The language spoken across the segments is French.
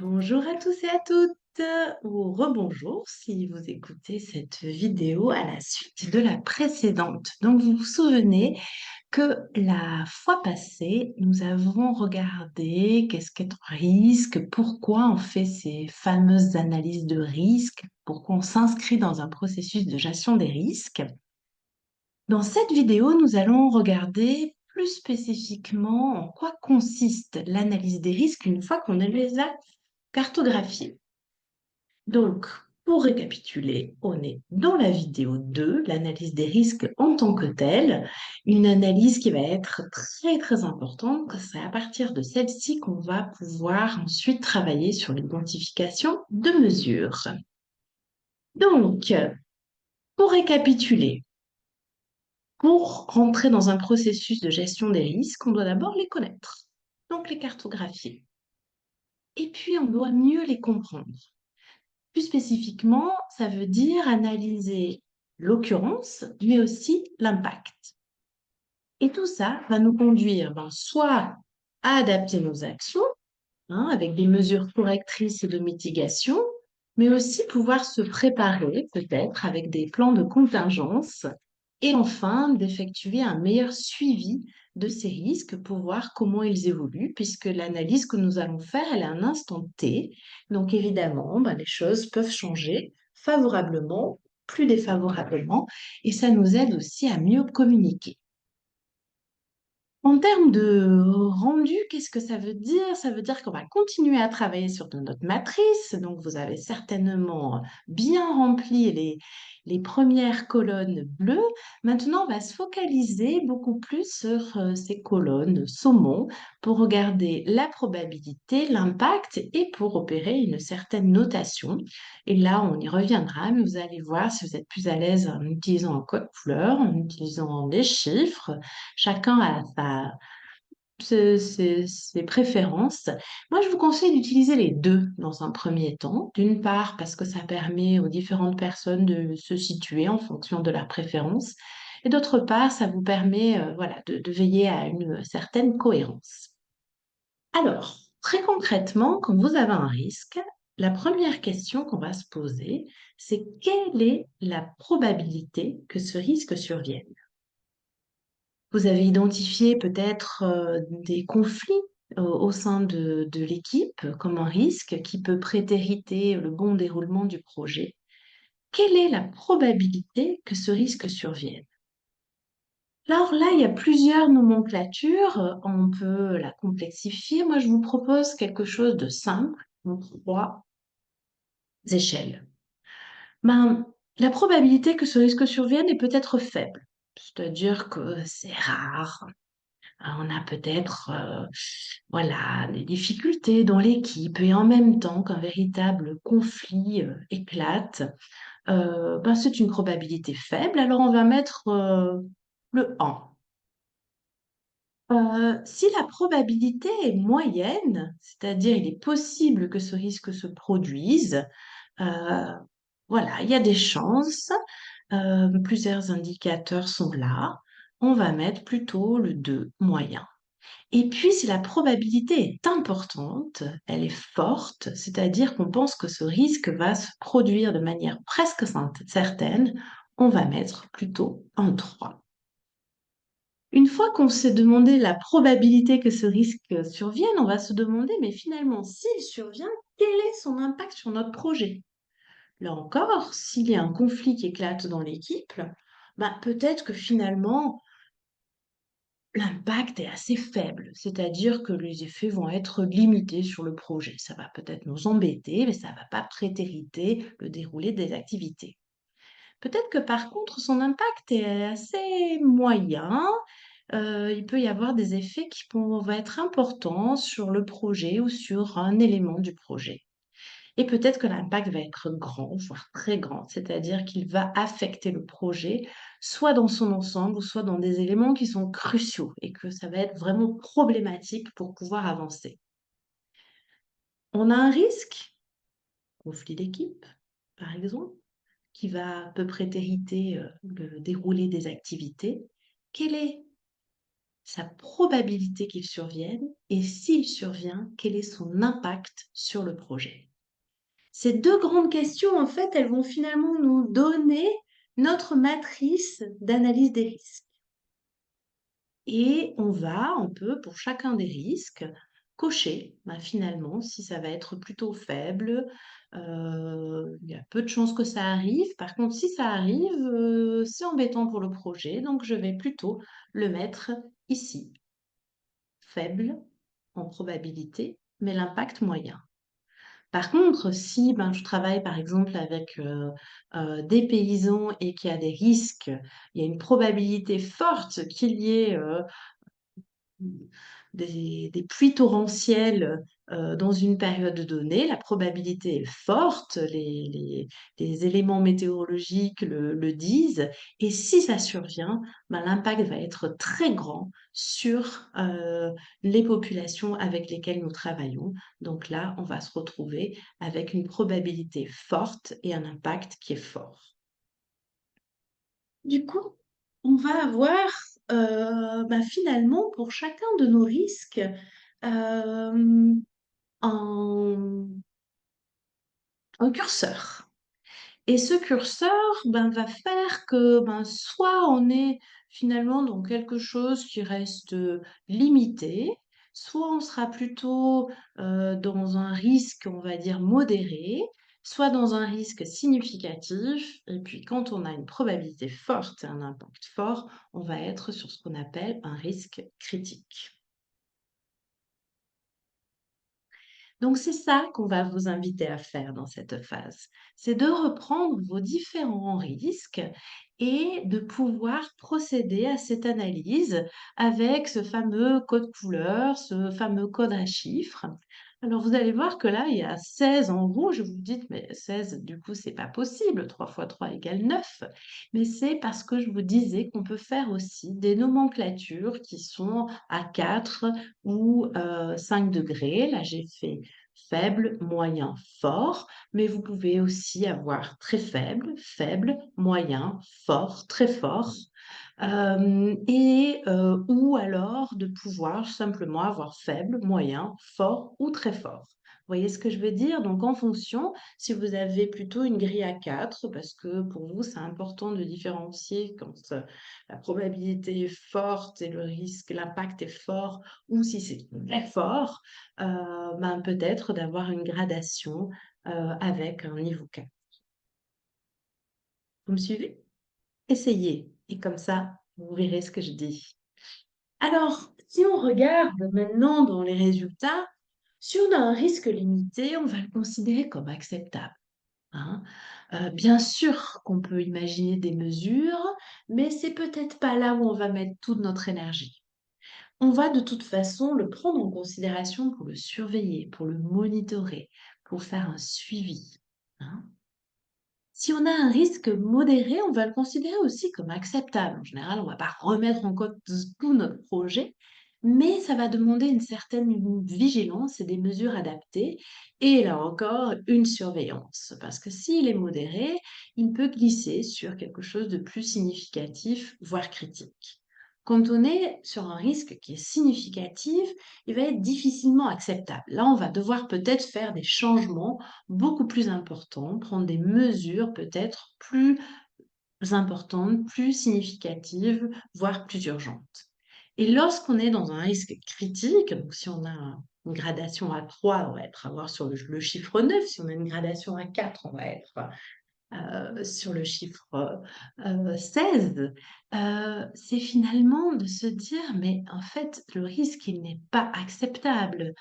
Bonjour à tous et à toutes, ou rebonjour si vous écoutez cette vidéo à la suite de la précédente. Donc vous vous souvenez que la fois passée, nous avons regardé qu'est-ce qu'être risque, pourquoi on fait ces fameuses analyses de risque, pourquoi on s'inscrit dans un processus de gestion des risques. Dans cette vidéo, nous allons regarder plus spécifiquement en quoi consiste l'analyse des risques une fois qu'on les a cartographiés. Donc, pour récapituler, on est dans la vidéo 2, l'analyse des risques en tant que telle, une analyse qui va être très très importante, car c'est à partir de celle-ci qu'on va pouvoir ensuite travailler sur l'identification de mesures. Donc, pour récapituler, pour rentrer dans un processus de gestion des risques, on doit d'abord les connaître, donc les cartographier. Et puis, on doit mieux les comprendre. Plus spécifiquement, ça veut dire analyser l'occurrence, mais aussi l'impact. Et tout ça va nous conduire soit à adapter nos actions, avec des mesures correctrices et de mitigation, mais aussi pouvoir se préparer peut-être avec des plans de contingence et enfin d'effectuer un meilleur suivi de ces risques pour voir comment ils évoluent, puisque l'analyse que nous allons faire, elle est à un instant T. Donc évidemment, les choses peuvent changer favorablement, plus défavorablement, et ça nous aide aussi à mieux communiquer. En termes de rendu, qu'est-ce que ça veut dire? Ça veut dire qu'on va continuer à travailler sur notre matrice. Donc, vous avez certainement bien rempli les premières colonnes bleues. Maintenant, on va se focaliser beaucoup plus sur ces colonnes saumon pour regarder la probabilité, l'impact et pour opérer une certaine notation. Et là, on y reviendra, mais vous allez voir si vous êtes plus à l'aise en utilisant un code couleur, en utilisant des chiffres. Chacun a ses préférences. Moi, je vous conseille d'utiliser les deux dans un premier temps. D'une part, parce que ça permet aux différentes personnes de se situer en fonction de leurs préférences. Et d'autre part, ça vous permet de veiller à une certaine cohérence. Alors, très concrètement, quand vous avez un risque, la première question qu'on va se poser, c'est quelle est la probabilité que ce risque survienne? Vous avez identifié peut-être des conflits au sein de l'équipe comme un risque qui peut prétériter le bon déroulement du projet. Quelle est la probabilité que ce risque survienne? Alors là, il y a plusieurs nomenclatures, on peut la complexifier. Moi, je vous propose quelque chose de simple, en trois échelles. Ben, la probabilité que ce risque survienne est peut-être faible, c'est-à-dire que c'est rare. On a peut-être des difficultés dans l'équipe et en même temps qu'un véritable conflit éclate, c'est une probabilité faible, alors on va mettre le 1. Si la probabilité est moyenne, c'est-à-dire il est possible que ce risque se produise, euh, il y a des chances, plusieurs indicateurs sont là, on va mettre plutôt le 2 moyen. Et puis, si la probabilité est importante, elle est forte, c'est-à-dire qu'on pense que ce risque va se produire de manière presque certaine, on va mettre plutôt un 3. Une fois qu'on s'est demandé la probabilité que ce risque survienne, on va se demander, mais finalement, s'il survient, quel est son impact sur notre projet? Là encore, s'il y a un conflit qui éclate dans l'équipe, peut-être que finalement, l'impact est assez faible, c'est-à-dire que les effets vont être limités sur le projet. Ça va peut-être nous embêter, mais ça ne va pas prétériter le déroulé des activités. Peut-être que par contre, son impact est assez moyen. Il peut y avoir des effets qui vont être importants sur le projet ou sur un élément du projet. Et peut-être que l'impact va être grand, voire très grand, c'est-à-dire qu'il va affecter le projet, soit dans son ensemble, ou soit dans des éléments qui sont cruciaux et que ça va être vraiment problématique pour pouvoir avancer. On a un risque, conflit d'équipe, par exemple, qui peut prétériter le déroulé des activités. Quelle est sa probabilité qu'il survienne et s'il survient, quel est son impact sur le projet. Ces 2 grandes questions, en fait, elles vont finalement nous donner notre matrice d'analyse des risques. Et on peut, pour chacun des risques, cocher, finalement, si ça va être plutôt faible, il y a peu de chances que ça arrive. Par contre, si ça arrive, c'est embêtant pour le projet, donc je vais plutôt le mettre ici. Faible en probabilité, mais l'impact moyen. Par contre, si, je travaille par exemple avec, des paysans et qu'il y a des risques, il y a une probabilité forte qu'il y ait, des pluies torrentielles, dans une période donnée, la probabilité est forte, les éléments météorologiques le disent et si ça survient, l'impact va être très grand sur, les populations avec lesquelles nous travaillons. Donc là, on va se retrouver avec une probabilité forte et un impact qui est fort. Du coup, on va avoir, finalement pour chacun de nos risques, hem, un un curseur et ce curseur, va faire que, soit on est finalement dans quelque chose qui reste, limité, soit on sera plutôt, dans un risque, on va dire modéré, soit dans un risque significatif et puis quand on a une probabilité forte et un impact fort, on va être sur ce qu'on appelle un risque critique. Donc c'est ça qu'on va vous inviter à faire dans cette phase. C'est de reprendre vos différents risques et de pouvoir procéder à cette analyse avec ce fameux code couleur, ce fameux code à chiffres. Alors vous allez voir que là, il y a 16 en rouge. Vous vous dites, mais 16, du coup, c'est pas possible. 3 fois 3 égale 9. Mais c'est parce que je vous disais qu'on peut faire aussi des nomenclatures qui sont à 4 ou 5 degrés. Là, j'ai fait faible, moyen, fort, mais vous pouvez aussi avoir très faible, faible, moyen, fort, très fort, ou alors de pouvoir simplement avoir faible, moyen, fort ou très fort. Vous voyez ce que je veux dire? Donc en fonction, si vous avez plutôt une grille à 4, parce que pour vous, c'est important de différencier quand, la probabilité est forte et le risque, l'impact est fort ou si c'est très fort, peut-être d'avoir une gradation, avec un niveau 4. Vous me suivez? Essayez et comme ça, vous verrez ce que je dis. Alors, si on regarde maintenant dans les résultats, si on a un risque limité, on va le considérer comme acceptable, hein. Bien sûr qu'on peut imaginer des mesures, mais c'est peut-être pas là où on va mettre toute notre énergie. On va de toute façon le prendre en considération pour le surveiller, pour le monitorer, pour faire un suivi, hein. Si on a un risque modéré, on va le considérer aussi comme acceptable. En général, on ne va pas remettre en cause tout notre projet, mais ça va demander une certaine vigilance et des mesures adaptées. Et là encore, une surveillance. Parce que s'il est modéré, il peut glisser sur quelque chose de plus significatif, voire critique. Quand on est sur un risque qui est significatif, il va être difficilement acceptable. Là, on va devoir peut-être faire des changements beaucoup plus importants, prendre des mesures peut-être plus importantes, plus significatives, voire plus urgentes. Et lorsqu'on est dans un risque critique, donc si on a une gradation à 3, on va avoir sur le chiffre 9. Si on a une gradation à 4, on va être sur le chiffre 16, c'est finalement de se dire: «Mais en fait, le risque, il n'est pas acceptable».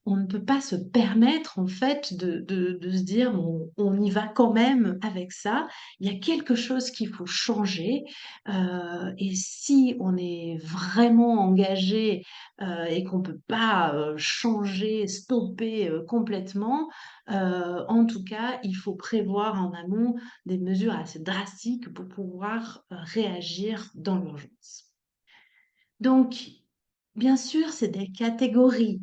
On ne peut pas se permettre, en fait, de se dire: «Bon, on y va quand même avec ça». Il y a quelque chose qu'il faut changer, et si on est vraiment engagé, et qu'on ne peut pas, changer, stopper, complètement, en tout cas, il faut prévoir en amont des mesures assez drastiques pour pouvoir, réagir dans l'urgence. Donc, bien sûr, c'est des catégories,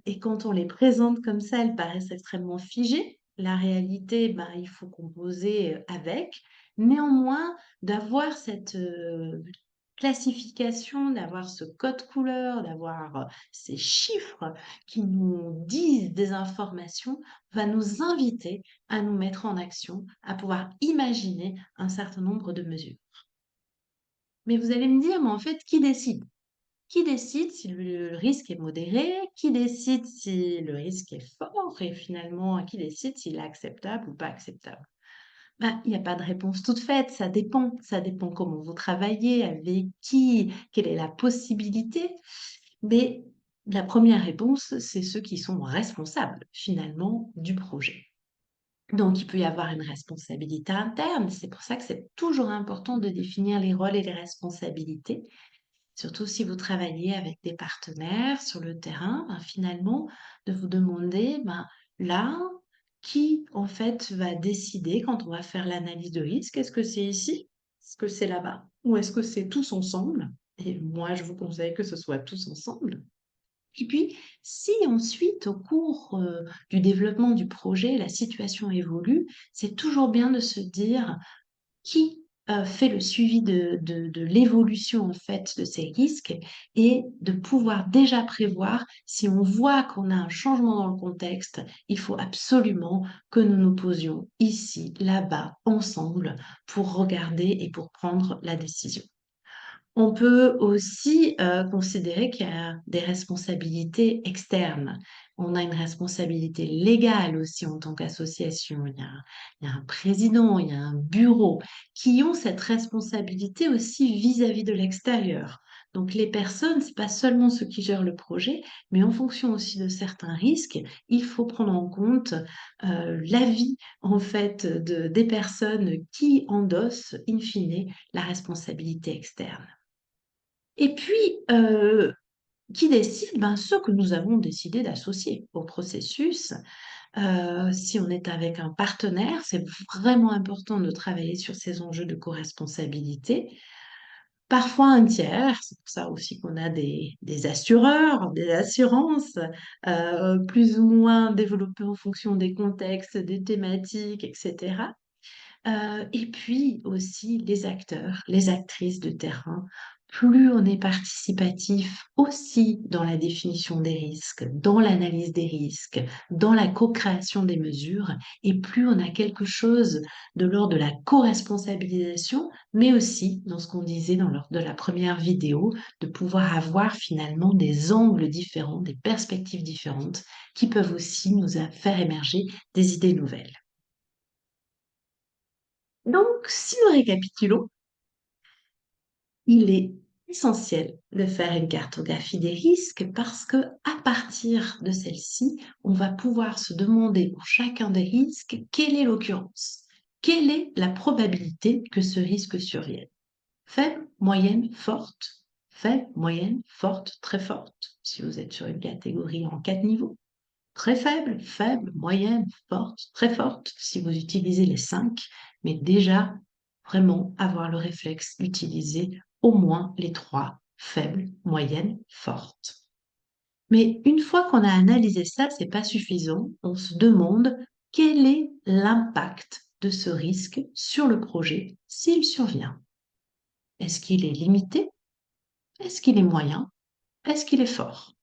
et quand on les présente comme ça, elles paraissent extrêmement figées. La réalité, il faut composer, avec. Néanmoins, d'avoir cette, classification, d'avoir ce code couleur, d'avoir ces chiffres qui nous disent des informations, va nous inviter à nous mettre en action, à pouvoir imaginer un certain nombre de mesures. Mais vous allez me dire, mais en fait, qui décide? Qui décide si le risque est modéré? Qui décide si le risque est fort? Et finalement, qui décide s'il est acceptable ou pas acceptable? Ben, il n'y a pas de réponse toute faite, ça dépend. Ça dépend comment vous travaillez, avec qui, quelle est la possibilité. Mais la première réponse, c'est ceux qui sont responsables finalement du projet. Donc, il peut y avoir une responsabilité interne. C'est pour ça que c'est toujours important de définir les rôles et les responsabilités. Surtout si vous travaillez avec des partenaires sur le terrain, ben, finalement, de vous demander, ben, là, qui en fait va décider quand on va faire l'analyse de risque? Est-ce que c'est ici? Est-ce que c'est là-bas? Ou est-ce que c'est tous ensemble? Et moi, je vous conseille que ce soit tous ensemble. Et puis, si ensuite, au cours du développement du projet, la situation évolue, c'est toujours bien de se dire, qui fait le suivi de l'évolution en fait de ces risques et de pouvoir déjà prévoir si on voit qu'on a un changement dans le contexte, il faut absolument que nous nous posions ici, là-bas, ensemble pour regarder et pour prendre la décision. On peut aussi considérer qu'il y a des responsabilités externes. On a une responsabilité légale aussi en tant qu'association. Il y a un président, il y a un bureau qui ont cette responsabilité aussi vis-à-vis de l'extérieur. Donc les personnes, c'est pas seulement ceux qui gèrent le projet, mais en fonction aussi de certains risques, il faut prendre en compte l'avis en fait des personnes qui endossent in fine la responsabilité externe. Et puis, qui décide? Ben, ceux que nous avons décidé d'associer au processus. Si on est avec un partenaire, c'est vraiment important de travailler sur ces enjeux de co-responsabilité. Parfois un tiers, c'est pour ça aussi qu'on a des assureurs, des assurances, plus ou moins développées en fonction des contextes, des thématiques, etc. Et puis aussi les acteurs, les actrices de terrain. Plus on est participatif aussi dans la définition des risques, dans l'analyse des risques, dans la co-création des mesures, et plus on a quelque chose de l'ordre de la co-responsabilisation, mais aussi, dans ce qu'on disait lors de la première vidéo, de pouvoir avoir finalement des angles différents, des perspectives différentes qui peuvent aussi nous faire émerger des idées nouvelles. Donc, si nous récapitulons, il est essentiel de faire une cartographie des risques parce que à partir de celle-ci, on va pouvoir se demander pour chacun des risques quelle est l'occurrence, quelle est la probabilité que ce risque survienne. Faible, moyenne, forte, faible, moyenne, forte, très forte, si vous êtes sur une catégorie en 4 niveaux. Très faible, faible, moyenne, forte, très forte, si vous utilisez les 5, mais déjà, vraiment avoir le réflexe d'utiliser au moins les 3, faible, moyenne, forte. Mais une fois qu'on a analysé ça, c'est pas suffisant. On se demande quel est l'impact de ce risque sur le projet s'il survient. Est-ce qu'il est limité? Est-ce qu'il est moyen? Est-ce qu'il est fort?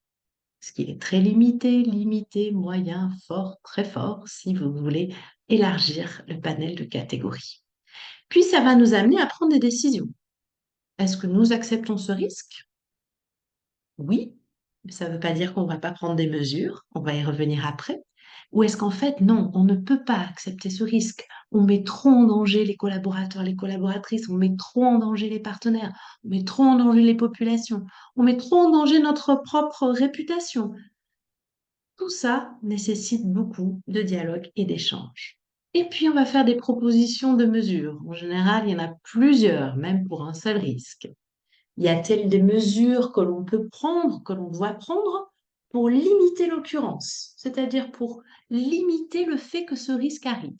Ce qui est très limité, limité, moyen, fort, très fort, si vous voulez élargir le panel de catégories. Puis ça va nous amener à prendre des décisions. Est-ce que nous acceptons ce risque? Oui, mais ça ne veut pas dire qu'on ne va pas prendre des mesures, on va y revenir après. Ou est-ce qu'en fait, non, on ne peut pas accepter ce risque. On met trop en danger les collaborateurs, les collaboratrices, on met trop en danger les partenaires, on met trop en danger les populations, on met trop en danger notre propre réputation. Tout ça nécessite beaucoup de dialogue et d'échange. Et puis, on va faire des propositions de mesures. En général, il y en a plusieurs, même pour un seul risque. Y a-t-il des mesures que l'on peut prendre, que l'on doit prendre pour limiter l'occurrence, c'est-à-dire pour limiter le fait que ce risque arrive?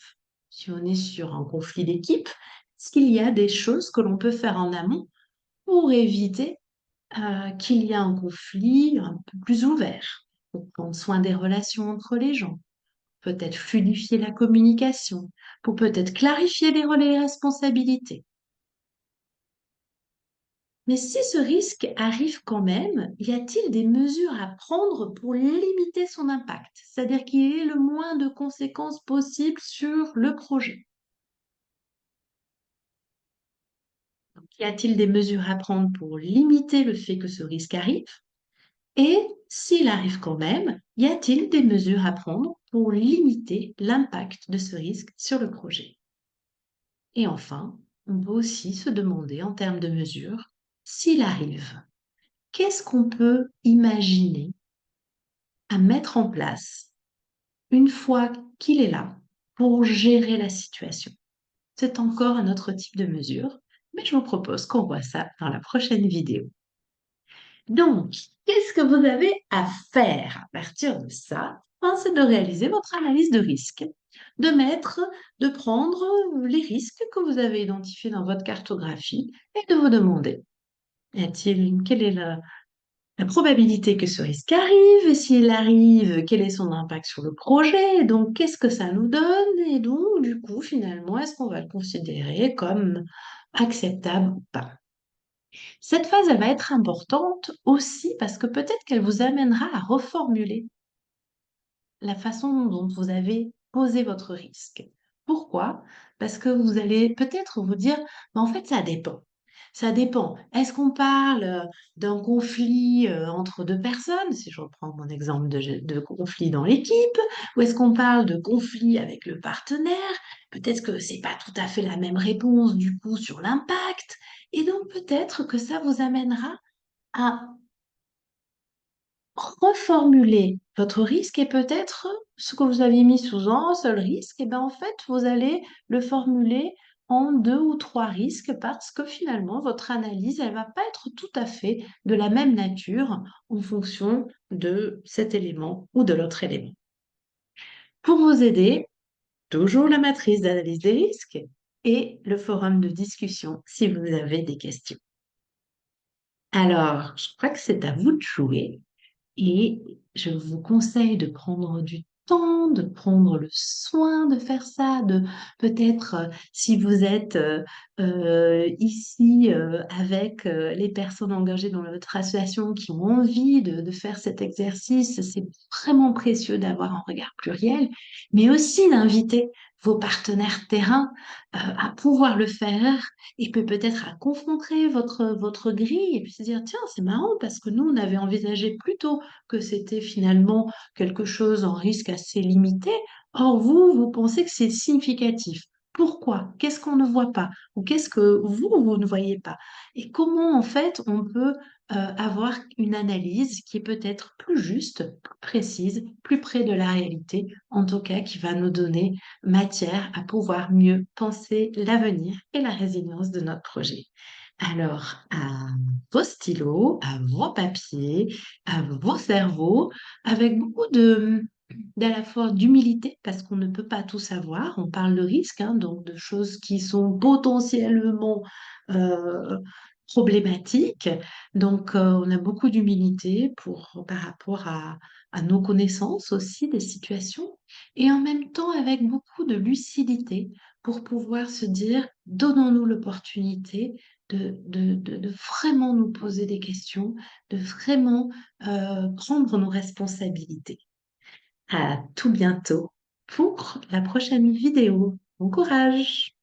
Si on est sur un conflit d'équipe, est-ce qu'il y a des choses que l'on peut faire en amont pour éviter qu'il y ait un conflit un peu plus ouvert, pour prendre soin des relations entre les gens, peut-être fluidifier la communication, pour peut-être clarifier les rôles et les responsabilités. Mais si ce risque arrive quand même, y a-t-il des mesures à prendre pour limiter son impact? C'est-à-dire qu'il y ait le moins de conséquences possibles sur le projet. Donc, y a-t-il des mesures à prendre pour limiter le fait que ce risque arrive? Et s'il arrive quand même, y a-t-il des mesures à prendre pour limiter l'impact de ce risque sur le projet? Et enfin, on peut aussi se demander en termes de mesures, s'il arrive, qu'est-ce qu'on peut imaginer à mettre en place une fois qu'il est là pour gérer la situation? C'est encore un autre type de mesure, mais je vous propose qu'on voit ça dans la prochaine vidéo. Donc, qu'est-ce que vous avez à faire à partir de ça? Ben, c'est de réaliser votre analyse de risque, de mettre, de prendre les risques que vous avez identifiés dans votre cartographie et de vous demander, quelle est la probabilité que ce risque arrive? Et s'il arrive, quel est son impact sur le projet? Et donc, qu'est-ce que ça nous donne? Et donc, du coup, finalement, est-ce qu'on va le considérer comme acceptable ou pas? Cette phase, elle va être importante aussi parce que peut-être qu'elle vous amènera à reformuler la façon dont vous avez posé votre risque. Pourquoi? Parce que vous allez peut-être vous dire, mais en fait, ça dépend. Ça dépend. Est-ce qu'on parle d'un conflit entre deux personnes, si je reprends mon exemple de conflit dans l'équipe, ou est-ce qu'on parle de conflit avec le partenaire? Peut-être que c'est pas tout à fait la même réponse du coup sur l'impact. Et donc peut-être que ça vous amènera à reformuler votre risque et peut-être ce que vous aviez mis sous un seul risque, et bien en fait, vous allez le formuler en deux ou trois risques parce que finalement, votre analyse, elle va pas être tout à fait de la même nature en fonction de cet élément ou de l'autre élément. Pour vous aider, toujours la matrice d'analyse des risques et le forum de discussion si vous avez des questions. Alors, je crois que c'est à vous de jouer. Et je vous conseille de prendre du temps, de prendre le soin de faire ça, de peut-être si vous êtes ici avec les personnes engagées dans votre association qui ont envie de faire cet exercice, c'est vraiment précieux d'avoir un regard pluriel, mais aussi d'inviter vos partenaires terrain à pouvoir le faire et puis peut-être à confronter votre grille et puis se dire, tiens, c'est marrant parce que nous, on avait envisagé plutôt que c'était finalement quelque chose en risque assez limité. Or, vous, vous pensez que c'est significatif. Pourquoi? Qu'est-ce qu'on ne voit pas? Ou qu'est-ce que vous ne voyez pas? Et comment, en fait, on peut avoir une analyse qui est peut-être plus juste, plus précise, plus près de la réalité, en tout cas qui va nous donner matière à pouvoir mieux penser l'avenir et la résilience de notre projet. Alors, à vos stylos, à vos papiers, à vos cerveaux, avec beaucoup d'à la fois d'humilité, parce qu'on ne peut pas tout savoir. On parle de risques, hein, donc de choses qui sont potentiellement euh, problématiques. Donc, on a beaucoup d'humilité par rapport à nos connaissances aussi des situations, et en même temps avec beaucoup de lucidité pour pouvoir se dire, donnons-nous l'opportunité de vraiment nous poser des questions, de vraiment prendre nos responsabilités. À tout bientôt pour la prochaine vidéo. Bon courage!